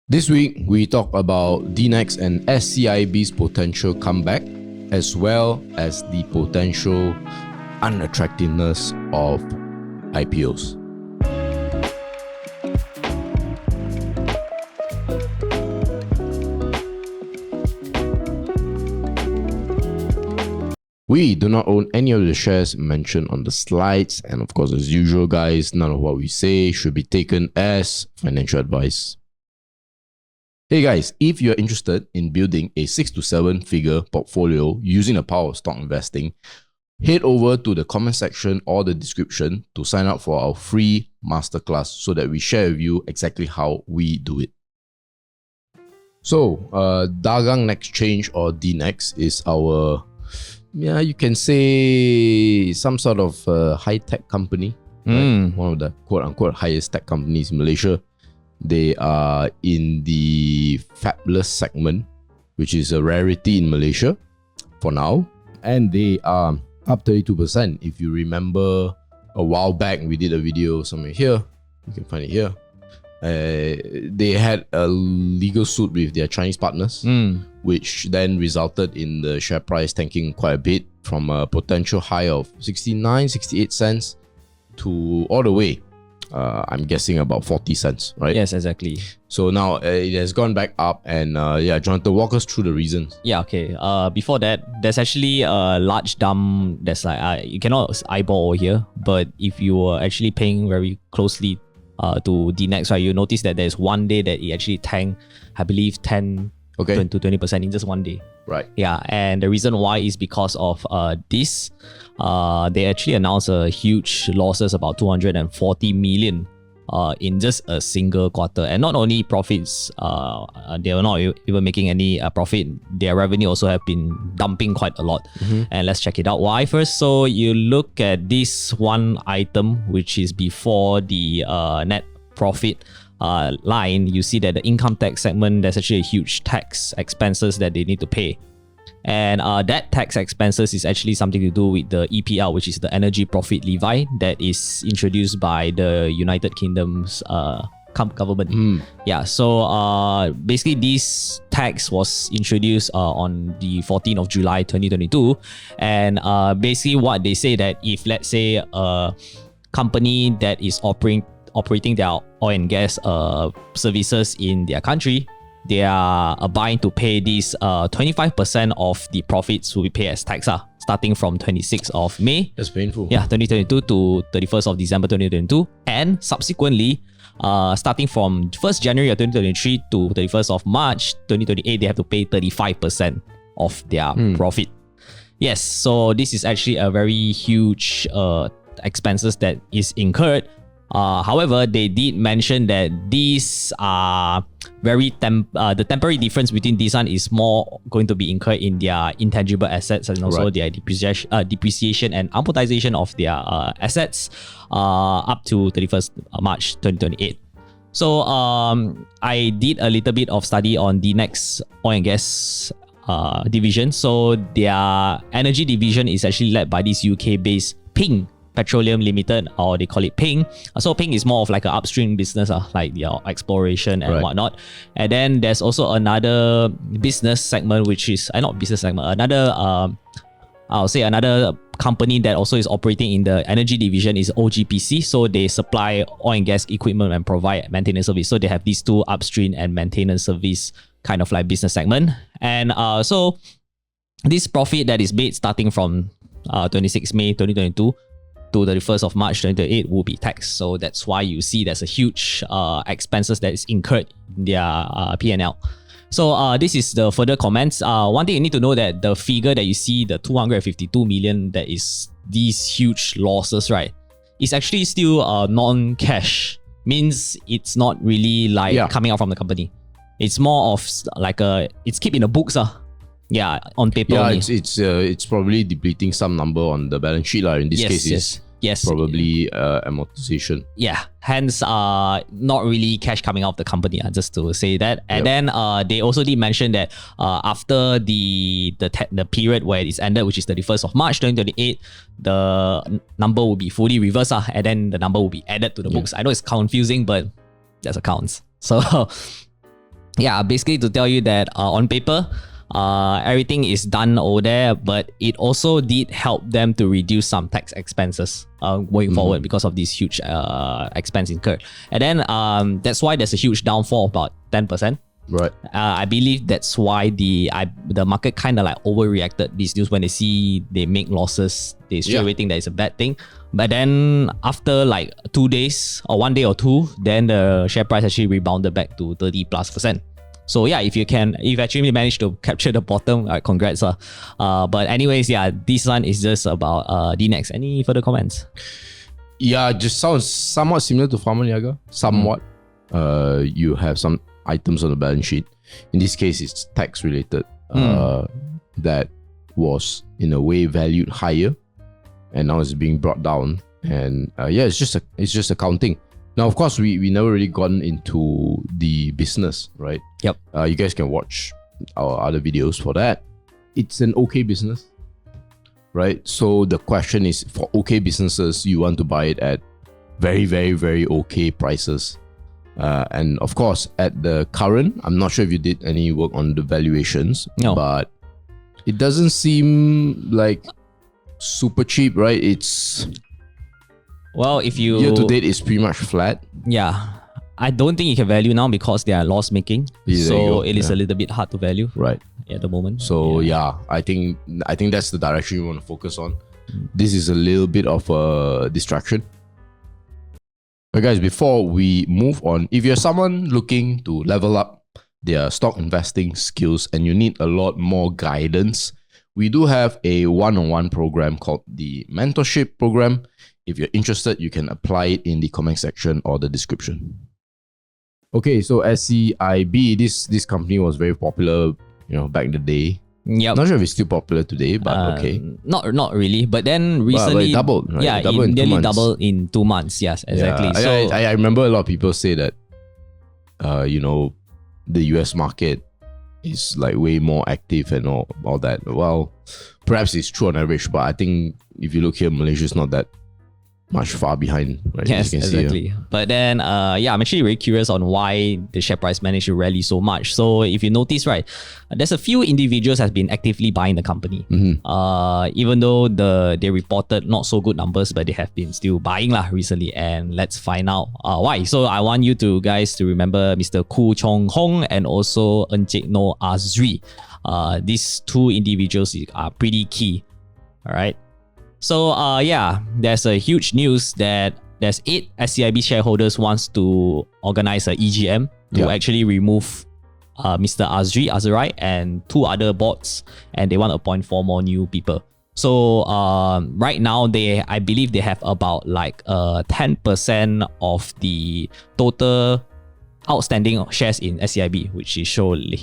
This week, we talk about DNEX and SCIB's potential comeback, as well as the potential unattractiveness of IPOs. We do not own any of the shares mentioned on the slides, and of course, as usual, guys, none of what we say should be taken as financial advice. Hey guys, if you're interested in building a 6 to 7 figure portfolio using the power of stock investing, head over to the comment section or the description to sign up for our free masterclass so that we share with you exactly how we do it. So, Dagang Nexchange or DNEX is our, you can say some sort of high-tech company, right? One of the quote-unquote highest tech companies in Malaysia. They are in the fabulous segment, which is a rarity in Malaysia for now. And they are up 32%. If you remember a while back, we did a video somewhere here. You can find it here. They had a legal suit with their Chinese partners, which then resulted in the share price tanking quite a bit from a potential high of 69, 68 cents to all the way. I'm guessing about 40 cents, right? Yes, exactly. So now it has gone back up, and Jonathan, walk us through the reasons. Yeah, okay. Before that, there's actually a large dump that's like, you cannot eyeball over here, but if you were actually paying very closely to DNEX, right, you notice that there's one day that it actually tanked, I believe, 10 to 20% in just one day. Right. Yeah, and the reason why is because of this. They actually announced a huge losses, about 240 million in just a single quarter. And not only profits, they were not even making any profit. Their revenue also have been dumping quite a lot. And let's check it out. Why first? So you look at this one item, which is before the net profit line, you see that the income tax segment, there's actually a huge tax expenses that they need to pay. And that tax expenses is actually something to do with the EPL, which is the Energy Profit Levy that is introduced by the United Kingdom's government. Yeah, so basically this tax was introduced on the 14th of July 2022. And basically what they say that if, let's say, a company that is operating their oil and gas services in their country, they are bound to pay this 25% of the profits will be paid as tax starting from 26th of May. That's painful. Yeah, 2022 to 31st of December 2022. And subsequently, starting from 1st January of 2023 to 31st of March 2028, they have to pay 35% of their profit. Yes, so this is actually a very huge expenses that is incurred. However, they did mention that these are very the temporary difference between this one is more going to be incurred in their intangible assets and also their depreciation and amortization of their assets up to 31st March 2028. So I did a little bit of study on the next oil and gas division. So their energy division is actually led by this UK-based Ping Petroleum Limited, or they call it Ping. So Ping is more of like an upstream business, like your exploration and whatnot. And then there's also another business segment, which is not business segment, another I'll say another company that also is operating in the energy division is OGPC. So they supply oil and gas equipment and provide maintenance service. So they have these two upstream and maintenance service kind of like business segment. And so this profit that is made starting from 26 May 2022 to the 1st of March 2028 will be taxed. So that's why you see there's a huge expenses that is incurred in their P&L. So this is the further comments. One thing you need to know that the figure that you see, the 252 million, that is these huge losses, right, is actually still non-cash. Means it's not really like coming out from the company. It's more of like it's kept in the books. Yeah, on paper. Yeah, it's probably depleting some number on the balance sheet. In this case, yes, probably amortization. Yeah, hence not really cash coming out of the company, just to say that. And then they also did mention that after the period where it's ended, which is 31st of March 2028, the number will be fully reversed, and then the number will be added to the books. I know it's confusing, but that's accounts. So yeah, basically to tell you that on paper, everything is done over there, but it also did help them to reduce some tax expenses going forward because of this huge expense incurred. And then that's why there's a huge downfall of about 10%. Right. I believe that's why the market kind of like overreacted these news when they see they make losses. They straight away think that it's a bad thing. But then after like 2 days or 1 day or two, then the share price actually rebounded back to 30+%. So yeah, if you actually managed to capture the bottom, congrats. But anyways, yeah, this one is just about DNEX. Any further comments? Yeah, just sounds somewhat similar to Pharma Niaga. Somewhat. You have some items on the balance sheet. In this case, it's tax related. That was in a way valued higher, and now it's being brought down. And it's just accounting. Now, of course, we never really gotten into the business, right? Yep. You guys can watch our other videos for that. It's an okay business, right? So the question is, for okay businesses, you want to buy it at very, very, very okay prices. And of course, at the current, I'm not sure if you did any work on the valuations, but it doesn't seem like super cheap, right? It's... Well, if you... Year to date is pretty much flat. Yeah. I don't think you can value now because they are loss making. So it is a little bit hard to value. Right. At the moment. So I think that's the direction you want to focus on. This is a little bit of a distraction. But guys, before we move on, if you're someone looking to level up their stock investing skills and you need a lot more guidance, we do have a one-on-one program called the Mentorship Program. If you're interested, you can apply it in the comment section or the description. Okay, so SCIB, this company was very popular, back in the day. Yep. Not sure if it's still popular today, but okay. Not really. But then recently, it doubled, right? Yeah, it nearly doubled in 2 months. Yes, exactly. Yeah. So I remember a lot of people say that, the US market is like way more active and all that. Well, perhaps it's true on average, but I think if you look here, Malaysia is not that much far behind, right? Yes, exactly. But then, I'm actually very curious on why the share price managed to rally so much. So if you notice, right, there's a few individuals have been actively buying the company. Even though they reported not so good numbers, but they have been still buying recently. And let's find out why. So I want you guys to remember Mr. Koo Chong Hong and also Encik Noor Azri. These two individuals are pretty key. All right. So there's a huge news that there's 8 SCIB shareholders wants to organize a EGM to actually remove Mr. Azrai and 2 other boards, and they want to appoint 4 more new people. So right now I believe they have about like 10% of the total outstanding shares in SCIB, which is shown over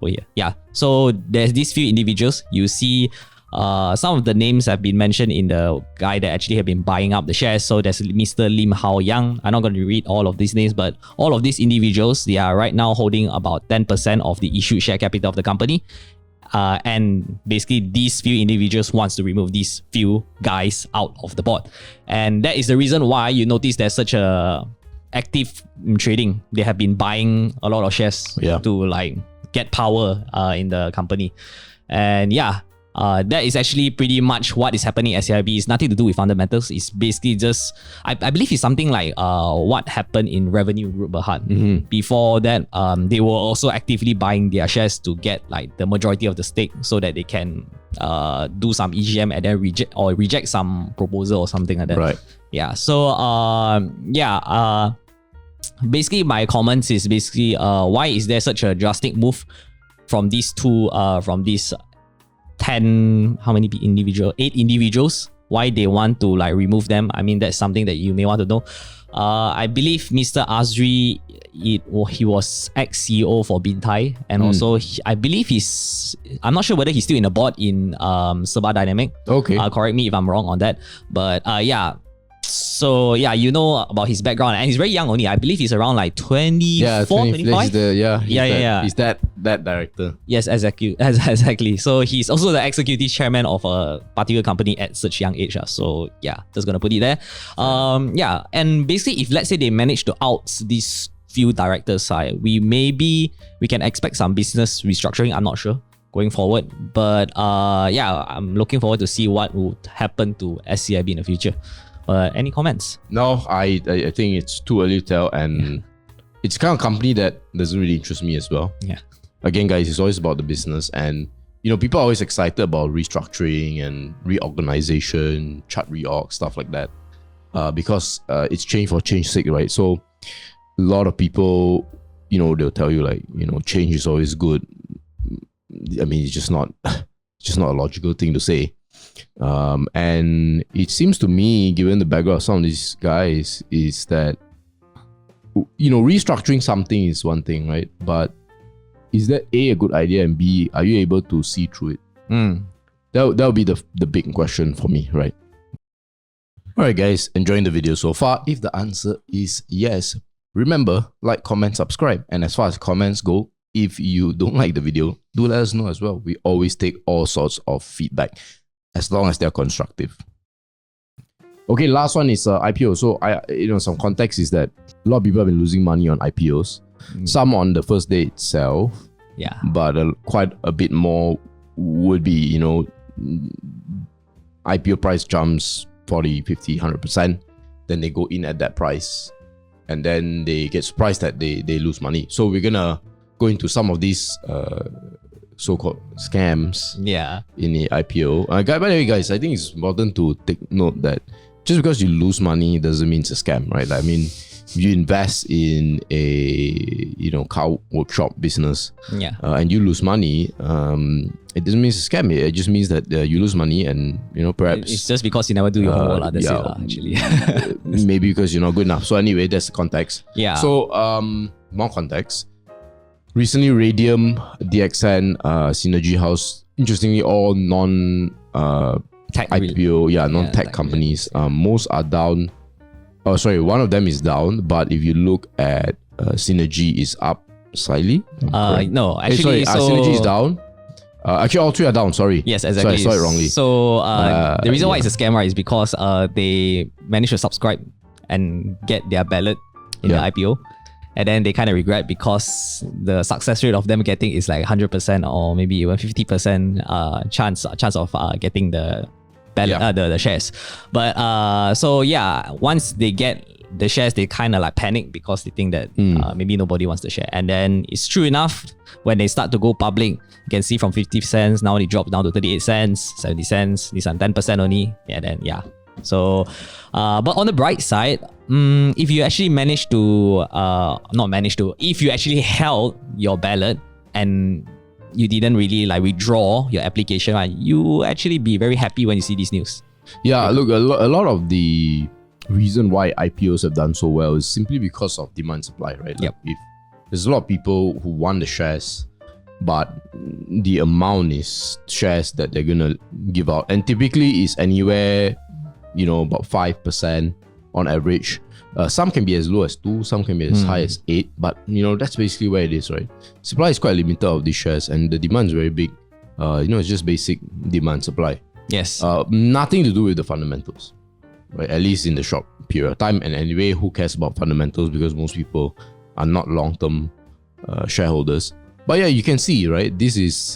here. Yeah. So there's these few individuals. You see some of the names have been mentioned in the guy that actually have been buying up the shares. So there's Mr. Lim Hao Yang. I'm not going to read all of these names, but all of these individuals, they are right now holding about 10% of the issued share capital of the company. And basically these few individuals wants to remove these few guys out of the board. And that is the reason why you notice there's such a active trading. They have been buying a lot of shares to like get power in the company. And that is actually pretty much what is happening at SCIB. It's nothing to do with fundamentals. It's basically just, I believe it's something like what happened in Revenue Group Berhad. Before that, they were also actively buying their shares to get like the majority of the stake so that they can do some EGM and then reject some proposal or something like that. Right. Yeah. So basically my comments is basically why is there such a drastic move from these two, from these 10, how many individuals? 8 individuals. Why they want to like remove them? I mean, that's something that you may want to know. I believe Mr. Azri, he was ex-CEO for Bintai, and also I believe I'm not sure whether he's still in the board in Serba Dynamic. Okay. Correct me if I'm wrong on that. But so you know about his background, and he's very young only. I believe he's around like 24, 25. He's that director. Yes, exactly. So he's also the executive chairman of a particular company at such young age. So just gonna put it there. And basically, if let's say they manage to out these few directors side, we can expect some business restructuring. I'm not sure going forward, but I'm looking forward to see what would happen to SCIB in the future. Any comments? No, I think it's too early to tell, and it's kind of company that doesn't really interest me as well. Yeah. Again, guys, it's always about the business, and people are always excited about restructuring and reorganization, chart reorg, stuff like that, because it's change for change's sake, right? So a lot of people, they'll tell you like, change is always good. I mean, it's just not a logical thing to say. And it seems to me, given the background of some of these guys, is that restructuring something is one thing, right? But is that A, a good idea, and B, are you able to see through it? That would be the big question for me, right? Alright guys, enjoying the video so far? If the answer is yes, remember, like, comment, subscribe. And as far as comments go, if you don't like the video, do let us know as well. We always take all sorts of feedback, as long as they're constructive. Okay, last one is IPO. So some context is that a lot of people have been losing money on IPOs. Some on the first day itself. Yeah. But quite a bit more would be, IPO price jumps 40, 50, 100%. Then they go in at that price. And then they get surprised that they lose money. So we're going to go into some of these so-called scams in the IPO. By the way, guys, I think it's important to take note that just because you lose money doesn't mean it's a scam, right? I mean, if you invest in a car workshop business, and you lose money, it doesn't mean it's a scam. It just means that you lose money, and perhaps it's just because you never do your homework. That's it, actually. Maybe because you're not good enough. So anyway, that's the context. Yeah. So more context. Recently, Radium, DXN, Synergy House, interestingly, all tech IPO, non-tech companies. Most are down. Oh, sorry, one of them is down, but if you look at Synergy is up slightly. No, actually, Synergy is down. Actually, all three are down. Sorry. Yes, exactly. So I saw it wrongly. So the reason why it's a scam, right, is because they managed to subscribe and get their ballot in the IPO. And then they kind of regret because the success rate of them getting is like 100% or maybe even 50% chance of getting the ballot, the shares. But once they get the shares, they kind of like panic because they think that maybe nobody wants the share. And then it's true enough, when they start to go public, you can see from 50 cents, now they drop down to 38 cents, 70 cents, these are 10% only. So, but on the bright side, if you actually if you actually held your ballot and you didn't really like withdraw your application, right, you actually be very happy when you see this news. Yeah, look, a lot of the reason why IPOs have done so well is simply because of demand and supply, right? Like if there's a lot of people who want the shares, but the amount is shares that they're gonna give out, and typically is anywhere, about 5% on average. Some can be as low as 2, some can be as high as 8, but that's basically where it is, right? Supply is quite limited of these shares, and the demand is very big. It's just basic demand supply. Yes. Nothing to do with the fundamentals, right? At least in the short period of time. And anyway, who cares about fundamentals, because most people are not long-term shareholders. But yeah, you can see, right? This is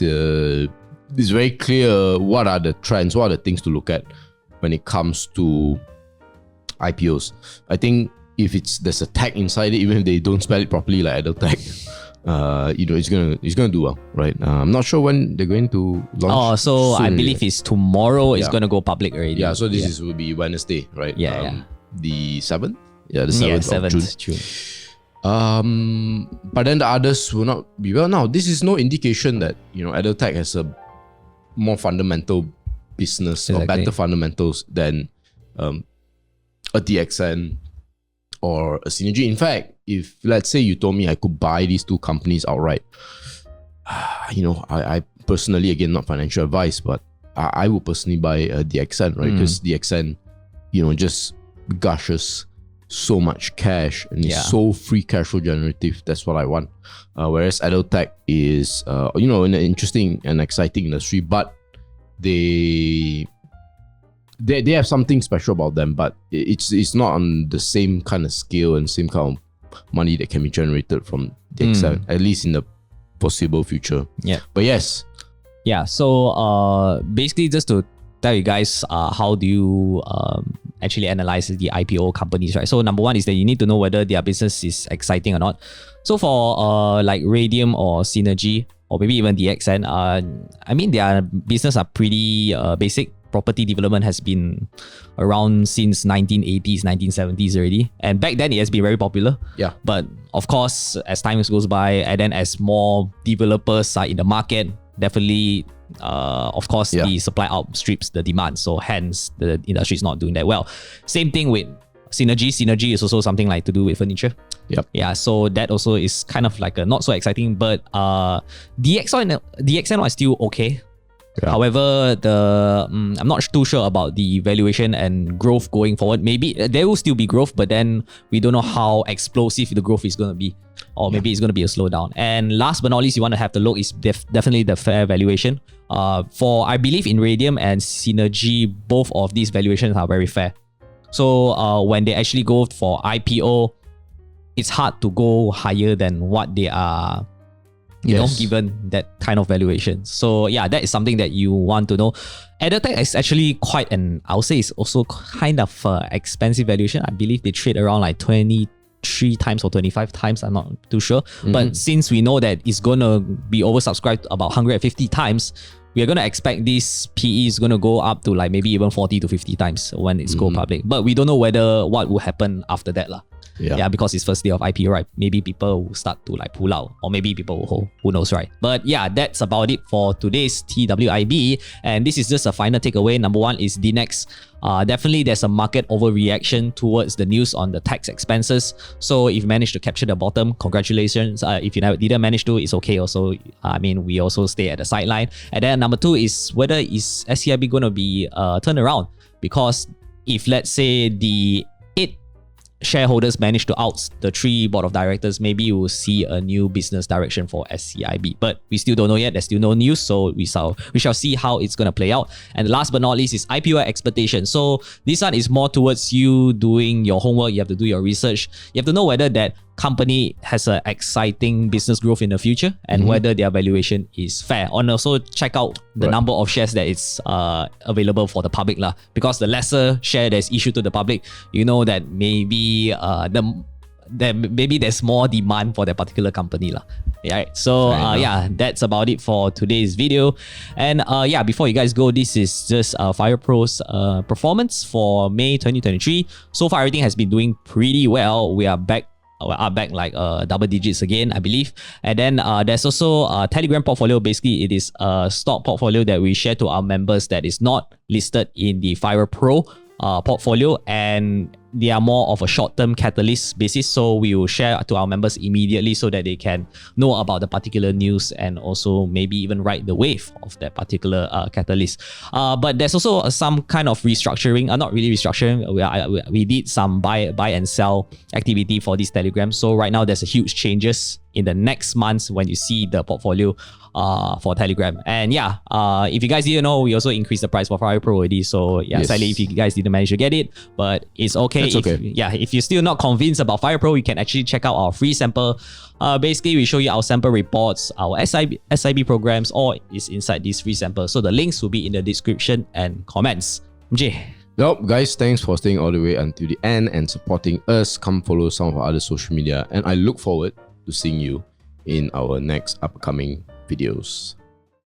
very clear. What are the trends? What are the things to look at when it comes to IPOs? I think if there's a tech inside it, even if they don't spell it properly, like EdelTech, it's gonna do well, right? I'm not sure when they're going to launch. So I believe it's tomorrow. It's gonna go public already. Yeah. So this will be Wednesday, right? The 7th. Yeah, the 7th of June. But then the others will not be well. Now, this is no indication that EdelTech has a more fundamental business or better fundamentals than a DXN or a Synergy. In fact, if let's say you told me I could buy these two companies outright, I personally, again, not financial advice, but I would personally buy a DXN, right? Because DXN, just gushes so much cash and is so free cash flow generative. That's what I want. Whereas EdelTech is, in an interesting and exciting industry, but they have something special about them, but it's not on the same kind of scale and same kind of money that can be generated from DXN, at least in the foreseeable future. Yeah. But yes. Yeah. So basically, just to tell you guys how do you actually analyze the IPO companies, right? So number one is that you need to know whether their business is exciting or not. So for like Radium or Synergy or maybe even DXN, I mean their business are pretty basic. Property development has been around since 1980s, 1970s already. And back then it has been very popular. Yeah. But of course, as time goes by and then as more developers are in the market, definitely of course the supply outstrips the demand, so hence the industry is not doing that well. Same thing with Synergy is also something like to do with furniture. Yep. Yeah, so that also is kind of like a not so exciting, but DXN is still okay. Yeah. However, I'm not too sure about the valuation and growth going forward. Maybe there will still be growth, but then we don't know how explosive the growth is going to be, or maybe it's going to be a slowdown. And last but not least, you want to have to look is definitely the fair valuation. For I believe in Radium and Synergy, both of these valuations are very fair. So when they actually go for IPO, it's hard to go higher than what they are. You know, given that kind of valuation. So yeah, that is something that you want to know. EdTech is actually quite I would say it's also kind of expensive valuation. I believe they trade around like 23 times or 25 times. I'm not too sure. But since we know that it's going to be oversubscribed about 150 times, we are going to expect this PE is going to go up to like maybe even 40 to 50 times when it's go public. But we don't know what will happen after that lah. Yeah, because it's first day of IPO, right? Maybe people will start to like pull out, or maybe people will hold. Who knows, right? But yeah, that's about it for today's TWIB. And this is just a final takeaway. Number one is DNEX. Definitely there's a market overreaction towards the news on the tax expenses. So if you manage to capture the bottom, congratulations. If you didn't manage to, it's okay also. I mean, we also stay at the sideline. And then number two is whether is SCIB going to be turned around? Because if let's say the 8 shareholders manage to out the 3 board of directors, maybe you will see a new business direction for SCIB. But we still don't know yet. There's still no news, so we shall see how it's going to play out. And last but not least is IPO expectation. So this one is more towards you doing your homework. You have to do your research. You have to know whether that company has an exciting business growth in the future and whether their valuation is fair. And also check out the number of shares that is available for the public lah. Because the lesser share that's issued to the public, you know that maybe maybe there's more demand for that particular company lah. Right. So yeah, that's about it for today's video. And yeah, before you guys go, this is just FIRL Pro's performance for May 2023. So far, everything has been doing pretty well. We are back like double digits again, I believe. And then there's also a Telegram portfolio. Basically, it is a stock portfolio that we share to our members that is not listed in the FIRL Pro portfolio, and they are more of a short-term catalyst basis. So we will share to our members immediately so that they can know about the particular news and also maybe even ride the wave of that particular catalyst. But there's also some kind of restructuring, not really restructuring. We did some buy and sell activity for this Telegram. So right now there's a huge changes in the next months when you see the portfolio for Telegram. And yeah, if you guys didn't know, we also increased the price for FIRL Pro already. So yeah, sadly if you guys didn't manage to get it, but it's okay. That's okay. If you're still not convinced about FIRL Pro, you can actually check out our free sample. Basically, we show you our sample reports, our SIB programs, all is inside this free sample. So the links will be in the description and comments. Yup, guys, thanks for staying all the way until the end and supporting us. Come follow some of our other social media, and I look forward to seeing you in our next upcoming videos.